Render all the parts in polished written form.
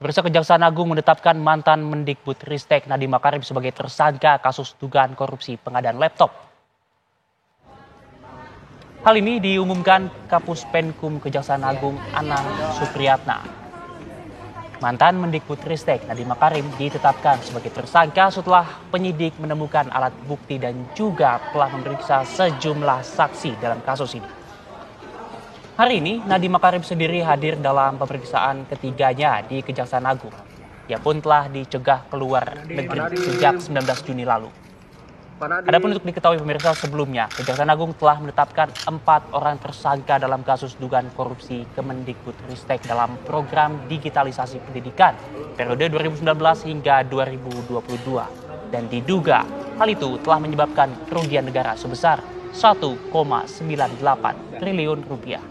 Pemirsa, Kejaksaan Agung menetapkan mantan Mendikbudristek Nadiem Makarim sebagai tersangka kasus dugaan korupsi pengadaan laptop. Hal ini diumumkan Kapus Penkum Kejaksaan Agung Anang Supriyatna. Mantan Mendikbudristek Nadiem Makarim ditetapkan sebagai tersangka setelah penyidik menemukan alat bukti dan juga telah memeriksa sejumlah saksi dalam kasus ini. Hari ini, Nadiem Makarim sendiri hadir dalam pemeriksaan ketiganya di Kejaksaan Agung. Ia pun telah dicegah keluar negeri sejak 19 Juni lalu. Adapun untuk diketahui pemirsa, sebelumnya Kejaksaan Agung telah menetapkan 4 orang tersangka dalam kasus dugaan korupsi Kemendikbudristek dalam program digitalisasi pendidikan periode 2019 hingga 2022. Dan diduga hal itu telah menyebabkan kerugian negara sebesar 1,98 triliun rupiah.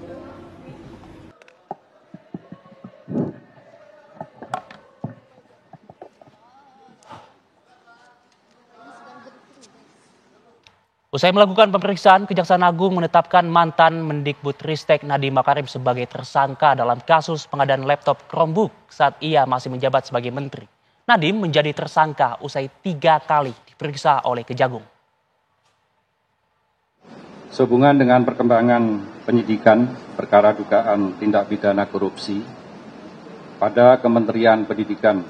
Usai melakukan pemeriksaan, Kejaksaan Agung menetapkan mantan Mendikbudristek Nadiem Makarim sebagai tersangka dalam kasus pengadaan laptop Chromebook saat ia masih menjabat sebagai menteri. Nadiem menjadi tersangka usai 3 kali diperiksa oleh Kejagung. Sehubungan dengan perkembangan penyidikan perkara dugaan tindak pidana korupsi pada Kementerian Pendidikan,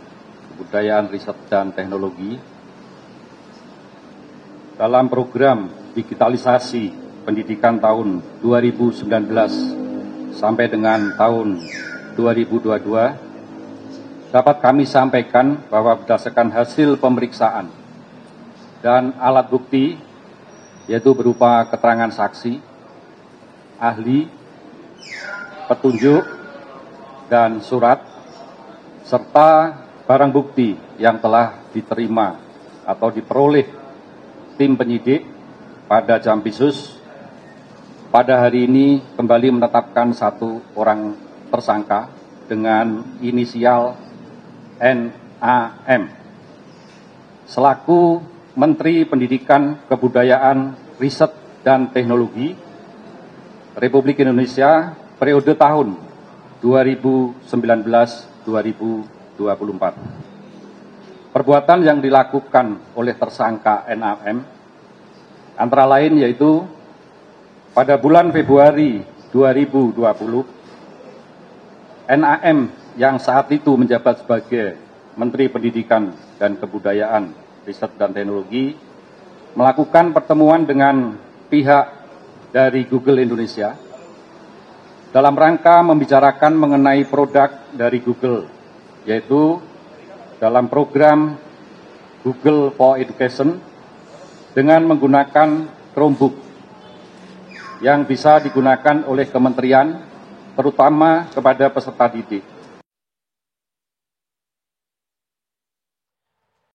Kebudayaan, Riset, dan Teknologi, dalam program digitalisasi pendidikan tahun 2019 sampai dengan tahun 2022, dapat kami sampaikan bahwa berdasarkan hasil pemeriksaan dan alat bukti, yaitu berupa keterangan saksi, ahli, petunjuk, dan surat, serta barang bukti yang telah diterima atau diperoleh tim penyidik pada Jampisus, pada hari ini kembali menetapkan 1 orang tersangka dengan inisial NAM selaku Menteri Pendidikan, Kebudayaan, Riset, dan Teknologi Republik Indonesia periode tahun 2019-2024. Perbuatan yang dilakukan oleh tersangka NAM antara lain yaitu pada bulan Februari 2020, NAM yang saat itu menjabat sebagai Menteri Pendidikan dan Kebudayaan, Riset, dan Teknologi melakukan pertemuan dengan pihak dari Google Indonesia dalam rangka membicarakan mengenai produk dari Google, yaitu dalam program Google for Education dengan menggunakan Chromebook yang bisa digunakan oleh kementerian terutama kepada peserta didik.